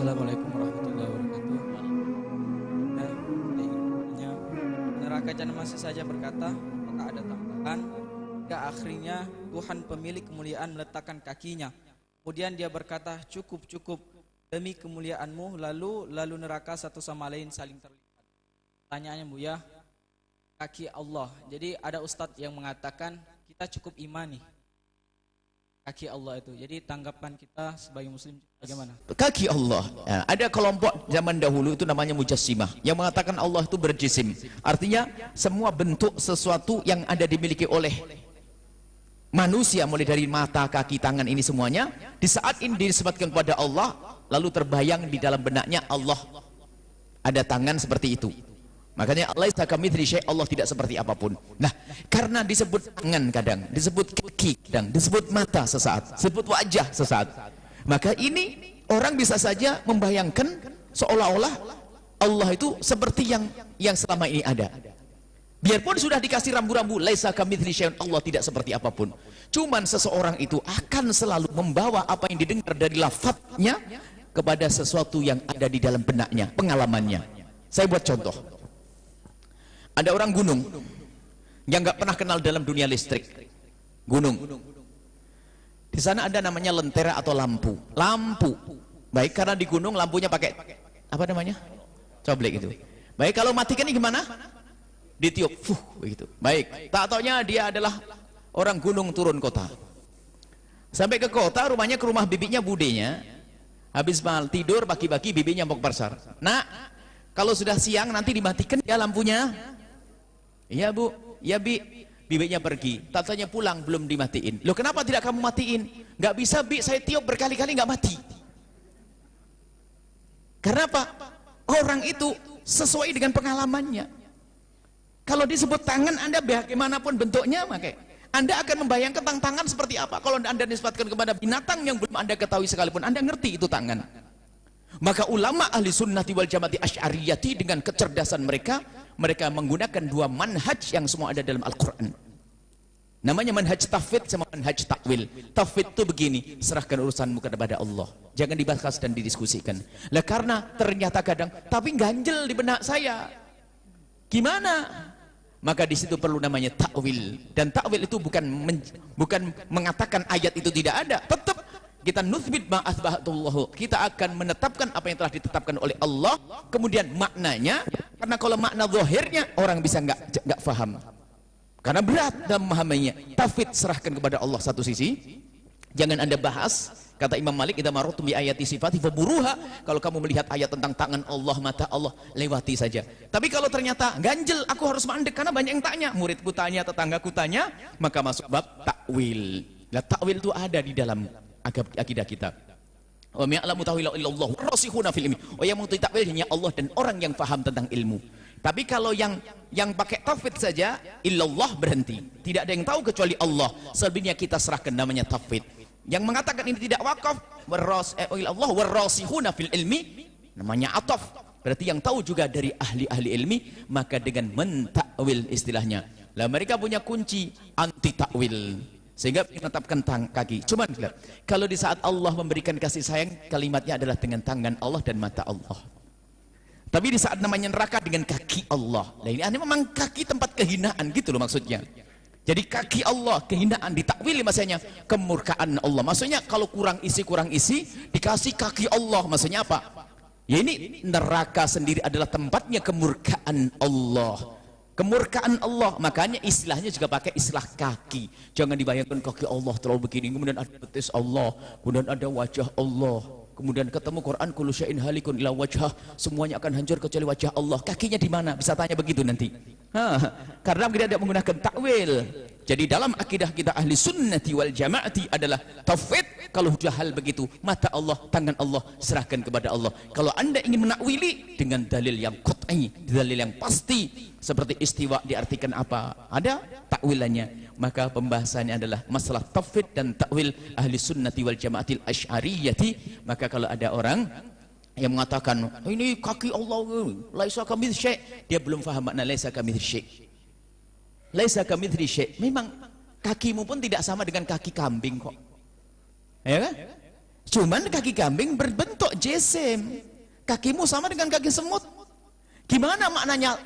Assalamualaikum warahmatullahi wabarakatuh. Nah, hanya neraka jahanam masih saja berkata, apakah ada tambahan? Hingga akhirnya Tuhan pemilik kemuliaan meletakkan kakinya. Kemudian dia berkata, cukup cukup demi kemuliaanmu. Lalu neraka satu sama lain saling terlipat. Tanyaannya Buya, kaki Allah. Jadi ada ustadz yang mengatakan kita cukup imani kaki Allah itu. Jadi tanggapan kita sebagai muslim bagaimana? Kaki Allah. Ya, ada kelompok zaman dahulu itu namanya Mujassimah yang mengatakan Allah itu berjisim. Artinya semua bentuk sesuatu yang ada dimiliki oleh manusia, mulai dari mata, kaki, tangan, ini semuanya di saat ini disematkan kepada Allah, lalu terbayang di dalam benaknya Allah ada tangan seperti itu. Makanya laisa kamitslihi syai', Allah tidak seperti apapun. Nah, karena disebut tangan kadang, disebut kaki kadang, disebut mata sesaat, disebut wajah sesaat, maka ini orang bisa saja membayangkan seolah-olah Allah itu seperti yang selama ini ada. Biarpun sudah dikasih rambu-rambu laisa kamitslihi syai', Allah tidak seperti apapun. Cuman seseorang itu akan selalu membawa apa yang didengar dari lafadznya kepada sesuatu yang ada di dalam benaknya, pengalamannya. Saya buat contoh. Ada orang gunung yang nggak pernah kenal dalam dunia listrik. Gunung. Di sana ada namanya lentera atau lampu. Lampu. Baik, karena di gunung lampunya pakai apa namanya? Coblek itu. Baik, kalau matikan ini gimana? Ditiup. Begitu. Baik. Tak taunya dia adalah orang gunung turun kota. Sampai ke kota, rumahnya ke rumah bibinya budenya. Habis mal tidur pagi-pagi bibinya mau ke pasar. Nah, kalau sudah siang nanti dimatikan ya lampunya. Iya Bu, ya Bi. Bibinya pergi, tatanya pulang belum dimatiin. Loh, kenapa tidak kamu matiin? Nggak bisa Bi, saya tiup berkali-kali nggak mati. Karena apa? Orang itu sesuai dengan pengalamannya. Kalau disebut tangan, Anda bagaimanapun bentuknya, maka Anda akan membayangkan tangan seperti apa. Kalau Anda nisbatkan kepada binatang yang belum Anda ketahui sekalipun, Anda ngerti itu tangan. Maka ulama ahli sunnati wal jamaati asy'ariyati dengan kecerdasan mereka menggunakan dua manhaj yang semua ada dalam Al-Quran. Namanya manhaj tafwid sama manhaj takwil. Tafwid itu begini, serahkan urusanmu kepada Allah, jangan dibahas dan didiskusikan. Lah, karena ternyata kadang tapi ganjel di benak saya, gimana? Maka di situ perlu namanya takwil. Dan takwil itu bukan mengatakan ayat itu tidak ada, tetap kita nuthbit ma'athbahatullahu, kita akan menetapkan apa yang telah ditetapkan oleh Allah. Kemudian maknanya, karena kalau makna zahirnya orang bisa nggak faham karena berat dalam memahaminya. Tafwid serahkan kepada Allah satu sisi, jangan Anda bahas. Kata Imam Malik, idza marartum bi ayati sifati faburuha, kalau kamu melihat ayat tentang tangan Allah, mata Allah, lewati saja. Tapi kalau ternyata ganjel, aku harus mandek karena banyak yang tanya, muridku tanya, tetanggaku tanya, maka masuk bab takwil. Nah, takwil itu ada di dalam akidah kita. Wa ya'lamu ta'wila illallah rasikhuna fil ilmi. Oh, yang mengetahui takwil hanya Allah dan orang yang paham tentang ilmu. Tapi kalau yang pakai tafwid saja, illallah berhenti. Tidak ada yang tahu kecuali Allah. Selebihnya kita serahkan, namanya tafwid. Yang mengatakan ini tidak wakaf, illallah warasikhuna fil ilmi, namanya ataf. Berarti yang tahu juga dari ahli-ahli ilmi, maka dengan mentakwil istilahnya. Lah, mereka punya kunci anti takwil, sehingga menetapkan kaki. Cuman kalau di saat Allah memberikan kasih sayang, kalimatnya adalah dengan tangan Allah dan mata Allah. Tapi di saat namanya neraka dengan kaki Allah. Nah, ini memang kaki tempat kehinaan gitu loh maksudnya. Jadi kaki Allah, kehinaan, ditakwili maksudnya kemurkaan Allah. Maksudnya kalau kurang isi dikasih kaki Allah, maksudnya apa? Ya, ini neraka sendiri adalah tempatnya kemurkaan Allah. Kemurkaan Allah, makanya istilahnya juga pakai istilah kaki. Jangan dibayangkan kaki Allah terlalu begini, kemudian ada betis Allah, kemudian ada wajah Allah, kemudian ketemu Quran kullu syai'in halikun ila wajhah, semuanya akan hancur kecuali wajah Allah. Kakinya di mana? Bisa tanya begitu nanti. Karena kita tidak menggunakan takwil. Jadi dalam akidah kita ahli sunnati wal jamaati adalah tauhid. Kalau sudah hal begitu, mata Allah, tangan Allah, serahkan kepada Allah. Kalau Anda ingin menakwili dengan dalil yang qat'i, dalil yang pasti, seperti istiwa diartikan apa? Ada takwilannya. Maka pembahasannya adalah masalah tauhid dan takwil ahli sunnati wal jamaatil asy'ariyati. Maka kalau ada orang yang mengatakan ini kaki Allah laisa kamitslihi syai', dia belum paham makna laisa kamitslihi syai'. Laisa kamitslihi syai', memang kakimu pun tidak sama dengan kaki kambing kok, ya kan? Cuman kaki kambing berbentuk jisim. Kakimu sama dengan kaki semut. Gimana maknanya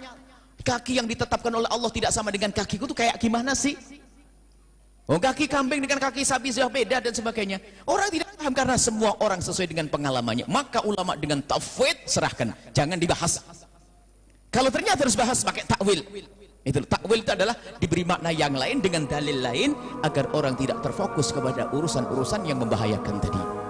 kaki yang ditetapkan oleh Allah tidak sama dengan kakiku itu kayak gimana sih? Oh, kaki kambing dengan kaki sapi sudah beda dan sebagainya. Orang tidak paham karena semua orang sesuai dengan pengalamannya. Maka ulama dengan tafwid serahkan, jangan dibahas. Kalau ternyata harus bahas pakai takwil. Itu takwil itu adalah diberi makna yang lain dengan dalil lain agar orang tidak terfokus kepada urusan-urusan yang membahayakan tadi.